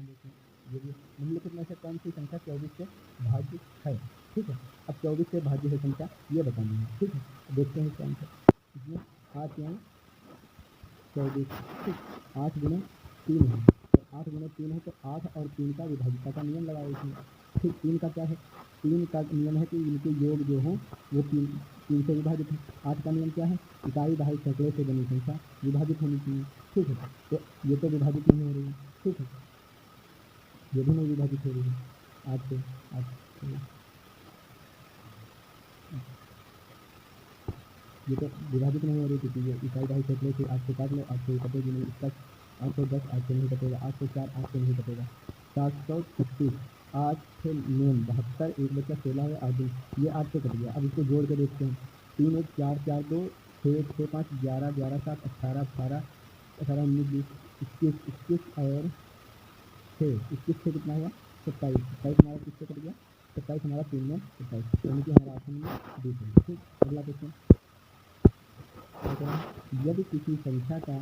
देखते हैं, ये भी निम्नलिखित में से कौन सी संख्या 24 से भाज्य है, ठीक है। अब 24 से भाज्य है संख्या ये बतानी है, ठीक है। देखते हैं इसका आंसर, इसमें 8 यानी 24, ठीक, 8 गुणे 3 है, तो 8 गुणे 3 है, तो 8 और 3 का विभाज्यता का नियम लगाओ इसमें, ठीक। 3 का क्या है, 3 का नियम है कि इनके योग जो हों वो 3 से विभाजित है। 8 का नियम क्या है, इकाई दहाई सैकड़े से बनी संख्या विभाजित होनी चाहिए, ठीक है। तो ये तो विभाजित नहीं हो रही है, ठीक है, ये भी नहीं विभाजित हो रही है, 8 से 8 ये तो विभाजित नहीं हो रही थी चीज़ें, इकाई ढाई क्षेत्र से 8 से काट लो, 8 से कटेगी नहीं, इसका 810 8 से नहीं कटेगा, 8 से 4 8 से नहीं कटेगा, 736 8 से 9 72 एक बचा 16 है 8 दिन, ये 8 से कट गया। अब इसको जोड़ के देखते हैं, 3 1 4 4 2 6 6 5 11 11 7 18 18 18 19 20 21 21 और 6 21 से कितना हुआ 27 27 हमारा किससे कट गया 27 हमारा 3 में 27 यानी कि हमारा ऑप्शन में डी है। ठीक, अगला क्वेश्चन, यदि किसी संख्या का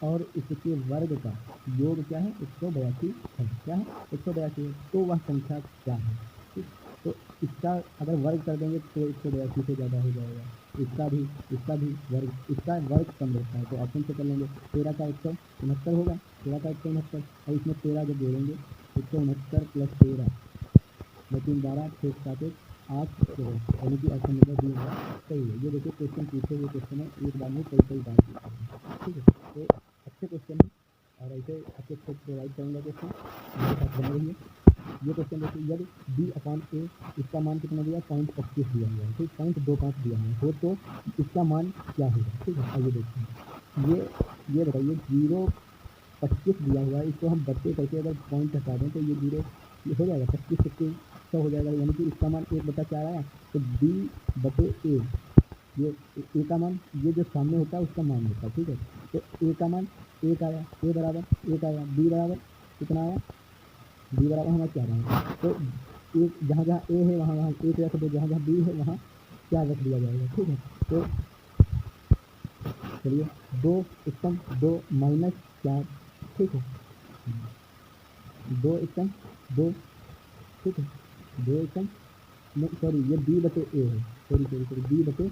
और इसके वर्ग का योग क्या है 182 है, क्या है 182 है, तो वह संख्या क्या है। ठीक, तो इसका अगर वर्ग कर देंगे तो 182 से ज़्यादा हो जाएगा, इसका भी वर्ग, इसका वर्ग कम रहता है, तो ऑप्शन से कर लेंगे 13 का 169 होगा, 13 का 169 और इसमें 13 जब जोड़ेंगे 169 प्लस 13 3 12 6 7 8 16 यानी कि ऑप्शन नंबर डी सही है। ये देखिए क्वेश्चन पूछे हुए क्वेश्चन है, एक बार में कई बार पूछते हैं। ठीक है, तो अच्छे क्वेश्चन है और ऐसे अच्छे प्रोवाइड करेंगे क्वेश्चन, मेरे साथ बने रहिए। ये क्वेश्चन देखिए, यदि b/a इसका मान कितना दिया 0.25 दिया हुआ है, ठीक 0.25 दिया हुआ हो तो इसका मान क्या होगा। ठीक है, आइए देखते हैं, ये बताइए 0.25 दिया हुआ है, इसको हम बच्चे करके अगर पॉइंट हटा दें तो ये 0 हो जाएगा 25 से 100 हो जाएगा, यानी कि इसका मान 1/4 आया, तो b/a ये ए का मान ये जो सामने होता है उसका मान होता है। ठीक है, तो ए का मान 1 आया, ए बराबर 1 आया, बी बराबर कितना आया, बी बराबर हमारा क्या आया, तो एक जहाँ जहाँ ए है वहाँ वहाँ 1 रख दो, जहाँ जहाँ बी है वहाँ 4 रख दिया जाएगा। ठीक है, तो चलिए 2 एकम 2 माइनस 4, ठीक है 2 एकम 2, ठीक है 2 एकम नहीं सॉरी ये b/a है, सॉरी b/a है,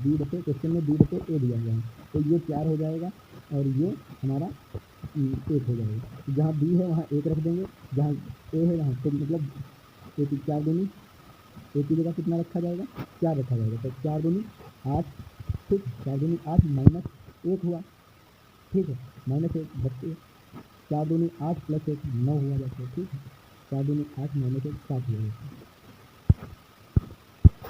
b/a क्वेश्चन में b/a दिया गया है, तो ये 4 हो जाएगा और ये हमारा 1 हो जाएगा, जहाँ b है वहाँ 1 रख देंगे, जहाँ a है वहाँ तो मतलब 4 दूनी a की जगह कितना रखा जाएगा 4 रखा जाएगा, तो 4 दूनी 8, ठीक 4 दूनी 8 माइनस 1 हुआ, ठीक है -1 बच्चे 4 दूनी 8 प्लस 1 9 हुआ जाता है। ठीक है, 4 दूनी 8 माइनस 1 7 हुआ जाता है।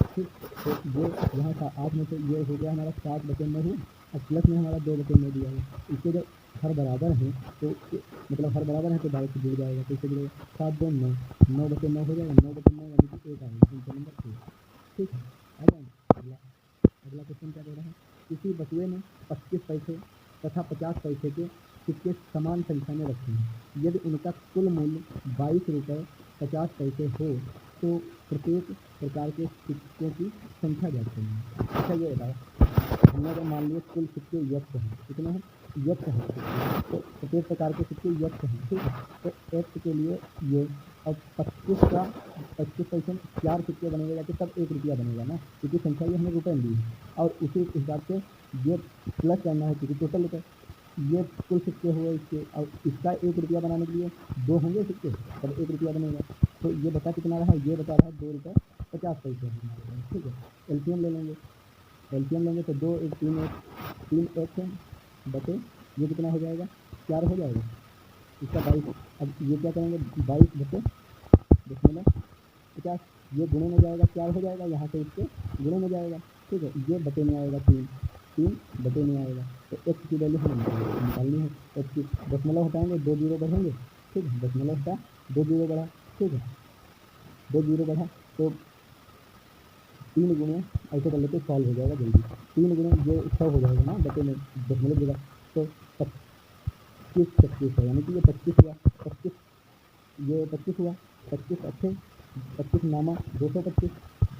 ठीक, तो ये यहाँ का 8 में से ये हो गया हमारा 7/9 हुआ, अब प्लस में हमारा 2/9 दिया है, इसके जब हर बराबर हैं तो मतलब हर बराबर है तो डायरेक्ट जुड़ जाएगा, तो इससे जुड़ेगा 7 2 9 9/9 हो जाएगा, 9/9 यानी कि 1 आएगा, तो नंबर 1। ठीक है, आ जाएंगे अगला क्वेश्चन क्या दे रहा है, किसी बटुए में 25 पैसे तथा 50 पैसे के सिक्के समान संख्या में रखे हैं, यदि उनका कुल मूल्य 22 रुपये 50 पैसे हो तो प्रत्येक प्रकार के सिक्कों की संख्या ज्ञात करनी है। अच्छा ये बताओ, हमने अगर मान लिया कुल सिक्के यक्ष हैं, कितने हैं यक्ष हैं, तो प्रत्येक प्रकार के सिक्के यक्ष हैं। ठीक है, तो यक्ष के लिए ये अब 25 का 25 पैसे 4 सिक्के बनेंगे जाके तब 1 रुपया बनेगा ना, क्योंकि संख्या ये हमने रुपये में दी है, और उसी हिसाब से ये प्लस करना है क्योंकि टोटल रुपये ये कुल सिक्के हुए इसके, और इसका 1 रुपया बनाने के लिए 2 होंगे सिक्के तब 1 रुपया बनेगा, तो ये बता कितना रहा, ये बता रहा है 2 रुपये 50 पैसे हमारे पास। ठीक है, एलसीएम ले लेंगे, एलसीएम लेंगे तो 2 1 3 1 बटे ये कितना हो जाएगा 4 हो जाएगा, इसका 22, अब ये क्या करेंगे 22/50 ये गुणे में जाएगा 4 हो जाएगा, यहाँ से इसके गुणे में जाएगा। ठीक है, ये बटे में आएगा 3 बटे में आएगा, तो एक्स की वैल्यू हमें निकालनी है, एक्स की दशमलव हटाएंगे 2 जीरो बढ़ेंगे। ठीक है, दशमलव हटा 2 जीरो बढ़ा, ठीक है 2 जीरो बढ़ा तो 3 गुणे ऐसे कर लेते सॉल्व हो जाएगा जल्दी, 3 गुणे ये 100 हो जाएगा ना बटे में दशमलव जगह, तो 25 है यानी कि ये 25 हुआ, 25 ये 25 हुआ, 25 अच्छे 25 नामा 225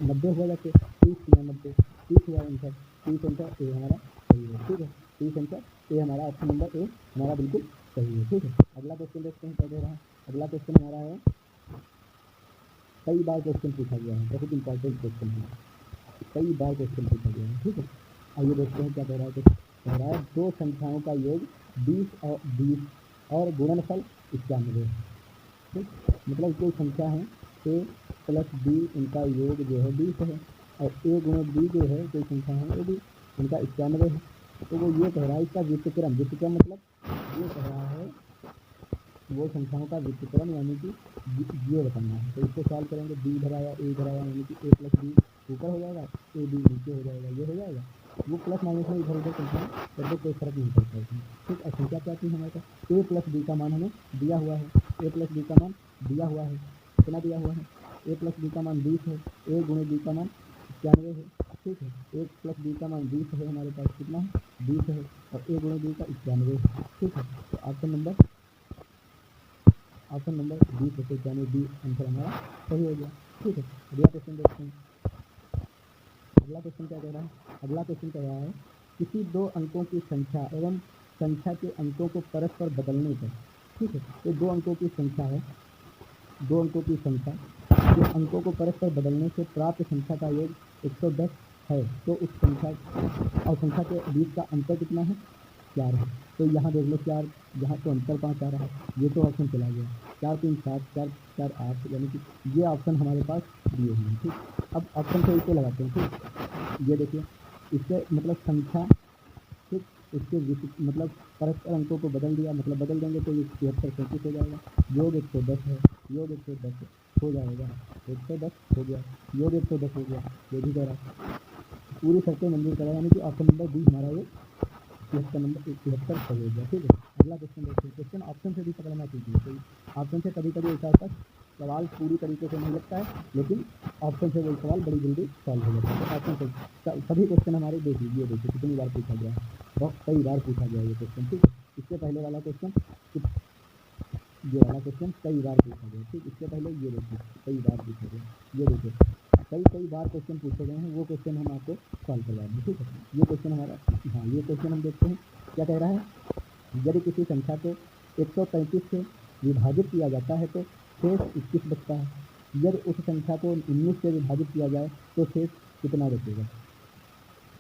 90 हुआ जाके 30 या 90 30 हुआ आंसर, 30 आंसर ए हमारा सही है। ठीक है, 30 आंसर ए हमारा ऑप्शन नंबर ए हमारा बिल्कुल सही है। ठीक है, अगला क्वेश्चन देखते हैं क्या दे रहा है, अगला क्वेश्चन हमारा है, कई बार क्वेश्चन पूछा गया है, बहुत इंपॉर्टेंट क्वेश्चन है, कई बार क्वेश्चन पूछा गया है। ठीक है, आइए देखते हैं क्या कह रहा है, कह रहा है 2 संख्याओं का योग 20 और गुणनफल 91। ठीक, मतलब कोई संख्या है a प्लस b इनका योग जो है 20 है, और a गुणे b जो है कोई संख्या है वो भी इनका 91 है, तो वो ये कह रहा है इसका व्युत्क्रम मतलब ये कह रहा है वो संख्याओं का व्युत्क्रम यानी कि ये बताना है, तो इसको सॉल्व करेंगे, b इधर आया a इधर आया यानी कि a प्लस b ऊपर हो जाएगा, a b नीचे हो जाएगा, ये हो जाएगा, वो प्लस माइनस में इधर उधर चलता है, तब कोई फर्क नहीं पड़ता है उसमें। ठीक, अब संख्या क्या थी हमारे पास, ए प्लस बी का मान हमें दिया हुआ है, ए प्लस बी का मान दिया हुआ है, कितना दिया हुआ है, ए प्लस बी का मान 20 है, ए गुणे बी का मान 91 है। ठीक है, ए प्लस बी का मान 20 है हमारे पास, कितना है 20 है, और ए गुणे बी का 91 है। ठीक है, तो ऑप्शन नंबर बी से 91 बी आंसर हमारा सही हो गया। ठीक है, अगला क्वेश्चन देखते हैं। अगला क्वेश्चन क्या कह रहा है, अगला क्वेश्चन कह रहा है किसी दो अंकों की संख्या एवं संख्या के अंकों को परस्पर बदलने पर। ठीक है, तो दो अंकों की संख्या है, दो अंकों की संख्या के अंकों को परस्पर बदलने से प्राप्त संख्या का योग 110 है, तो उस संख्या और संख्या के बीच का अंतर कितना है, 4 है। तो यहाँ देख लो 4, यहाँ तो अंतर 5 आ रहा है, ये तो ऑप्शन चला गया, 4 3 7 4 4 8, यानी कि ये ऑप्शन हमारे पास दिए हुए हैं। ठीक, अब ऑप्शन से इसे लगाते हैं। ठीक, ये देखिए, इससे मतलब संख्या, ठीक, इसके मतलब परस्पर अंकों को बदल दिया, मतलब बदल देंगे तो ये 73 37 हो जाएगा, योग 110 है, योग 110 हो जाएगा, 110 हो गया, योग 110 हो गया, ये भी कह रहा है पूरी शर्तें मंजूर करा, यानी कि ऑप्शन नंबर बी हमारा ये 73 नंबर 73 सही हो गया। ठीक है, अगला क्वेश्चन देखते हैं। क्वेश्चन ऑप्शन से भी पकड़ना चाहिए, तो ऑप्शन से कभी कभी ऐसा होता है सवाल पूरी तरीके से नहीं लगता है, लेकिन ऑप्शन से वही सवाल बड़ी जल्दी सॉल्व हो जाता है। तो ऑप्शन से सभी क्वेश्चन हमारे देख लीजिए, देखिए कितनी बार पूछा गया है, बहुत कई बार पूछा गया ये क्वेश्चन। ठीक है, इससे पहले वाला क्वेश्चन, ये वाला क्वेश्चन कई बार पूछा गया। ठीक, इससे पहले ये देखिए कई बार पूछा गया, ये देखिए कई बार क्वेश्चन पूछे गए हैं, वो क्वेश्चन हम आपको सॉल्व करवा देंगे। ठीक है, ये क्वेश्चन हमारा, हाँ ये क्वेश्चन हम देखते हैं क्या कह रहा है। यदि किसी संख्या को 135 से विभाजित किया जाता है तो शेष 21 बचता है, यदि उस संख्या को 19 से विभाजित किया जाए तो शेष कितना बचेगा।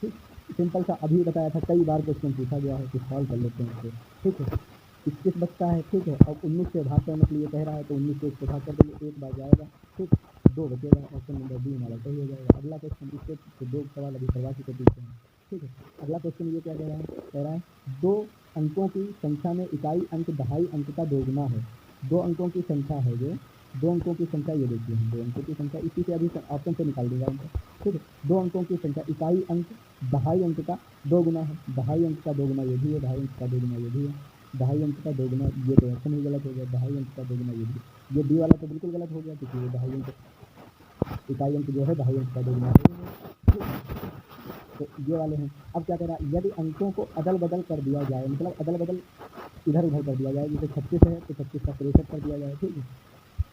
ठीक, सिंपल सा अभी बताया था, कई बार क्वेश्चन पूछा गया है, तो सॉल्व कर लेते हैं इसको। ठीक है, 21 बचता है। ठीक है, अब 19 से भाग करने के लिए कह रहा है, तो 19 से इसको भाग कर देंगे, एक बार जाएगा। ठीक, 2 बचेगा, ऑप्शन नंबर बी हमारा सही हो जाएगा। अगला क्वेश्चन, इससे तो 2 सवाल अभी करवा चुके पीछे हैं। ठीक है, अगला क्वेश्चन ये क्या कह रहा है, कह रहा है 2 अंकों की संख्या में इकाई अंक 2.5 अंक का दोगुना है। 2 अंकों की संख्या है, जो 2 अंकों की संख्या, ये देखिए हम 2 अंकों की संख्या इसी से अभी ऑप्शन से निकाल देगा इनको। ठीक है, 2 अंकों की संख्या इकाई अंक 2.5 अंक का दोगुना है, 2.5 अंक का दोगुना ये भी है, 2.5 अंक का दोगुना ये भी है, 2.5 अंक का दोगुना, ये तो ऑप्शन ही गलत हो गया, 2.5 अंक का दोगुना ये भी, ये डी वाला तो बिल्कुल गलत हो गया, क्योंकि ये 2.5 अंक इकाई अंक जो है 2.5 अंक का दोगुना है। तो ये वाले हैं। अब क्या कह रहा है, यदि अंकों को अदल बदल कर दिया जाए, मतलब अदल बदल इधर उधर कर दिया जाए, जैसे 36 है तो 36 का 63 कर दिया जाए। ठीक है,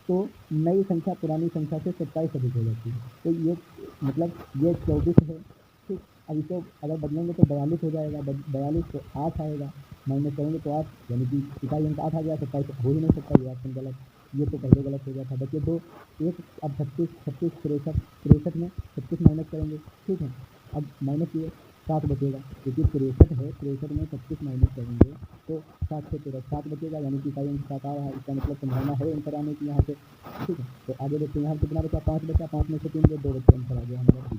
तो नई संख्या पुरानी संख्या से 27 अधिक हो जाती है, तो ये मतलब ये 24 है। ठीक, अब इसको अगर बदलेंगे तो 42 हो जाएगा, 42 तो 8 आएगा, माइनस करेंगे तो 8, यानी कि इकाई अंक 8 आ गया, 27 हो ही नहीं सकता, ये ऑप्शन गलत, ये तो पहले गलत हो गया था। बच्चे 2 1, अब 36 36 63 63 में 36 माइनस करेंगे। ठीक है, अब माइनस किए 7 बचेगा, क्योंकि 63 है, 63 में 36 माइनस करेंगे तो 7 से 13 7 बचेगा, यानी कि इकाई अंक 7 आ रहा है, इसका मतलब संभावना है आंसर आने की यहाँ से। ठीक है, तो आगे देखते हैं यहाँ कितना बचा, 5 बचा, 5 में से 3 गए, 2 बच्चे, आंसर आ गया हमारा बी,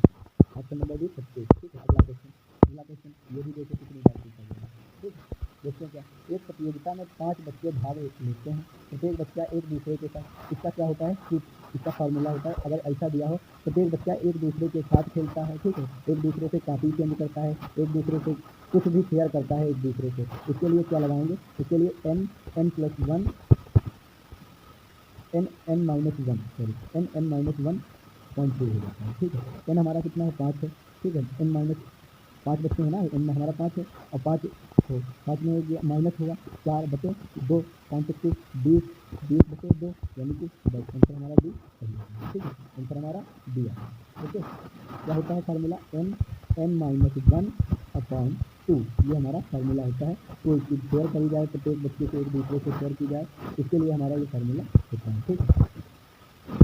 ऑप्शन नंबर बी 36। ठीक है, अगला क्वेश्चन ये भी देखो कितनी बार पूछा गया है। ठीक है, देखते हैं क्या, एक प्रतियोगिता में 5 बच्चे भाग लेते हैं, प्रत्येक बच्चा एक दूसरे के साथ, इसका क्या होता है कि इसका फार्मूला होता है, अगर ऐसा दिया हो, प्रत्येक बच्चा एक दूसरे के साथ खेलता है। ठीक है, एक दूसरे से कॉपी चेंज करता है, एक दूसरे से कुछ भी शेयर करता है एक दूसरे से, इसके लिए क्या लगाएंगे, इसके लिए n n + 1 n n - 1 sorry n n - 1.2 हो जाता है। ठीक है, n हमारा कितना है, 5 है। ठीक है, n - 5 बच्चे हैं ना, n में हमारा 5 है, और 5 तो 5 में ये माइनस होगा, 4 बचे 2, 5 × 20 20 बचे 2, यानी कि 10, आंसर हमारा डी सही है। ठीक है, आंसर हमारा डी है। ओके, क्या होता है फार्मूला, n n - 1/2, ये हमारा फार्मूला होता है। कोई चीज़ शेयर करी जाए, प्रत्येक बच्चे से एक दूसरे से शेयर की जाए, इसके लिए हमारा ये फार्मूला होता है। ठीक है,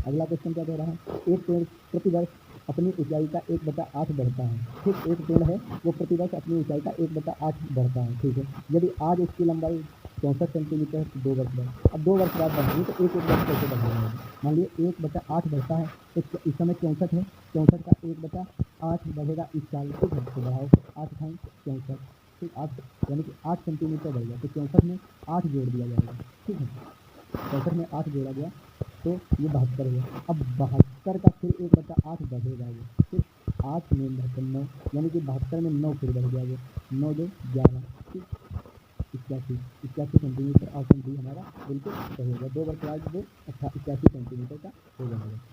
अगला क्वेश्चन क्या कह रहा है, एक पेड़ प्रतिवर्ष अपनी ऊंचाई का 1/8 बढ़ता है। ठीक, एक पेड़ है वो प्रतिवर्ष अपनी ऊंचाई का 1/8 बढ़ता है। ठीक है, यदि आज उसकी लंबाई 64 सेंटीमीटर है, 2 वर्ष बाद, अब 2 वर्ष बाद बढ़ेगी तो एक वर्ष कैसे बढ़ेगा, मान लीजिए 1/8 बढ़ता है, तो इस समय 64 है, 64 का 1/8 बढ़ेगा इस साल। ठीक है, तो बढ़ाओ 8 × 64, ठीक, 8 यानी कि 8 सेंटीमीटर बढ़ेगा, तो 64 में 8 जोड़ दिया जाएगा। ठीक है, 64 में 8 जोड़ा गया तो ये 72 हुआ, अब 72 का फिर 1/8 बढ़ेगा ये। ठीक, 8 में 72 9, यानी कि 72 में 9 फिर बढ़ गया, वो 9 2 11, ठीक, 81 सेंटीमीटर, ऑप्शन डी हमारा बिल्कुल सही होगा। 2 × 8 2 81 सेंटीमीटर का हो जाएगा।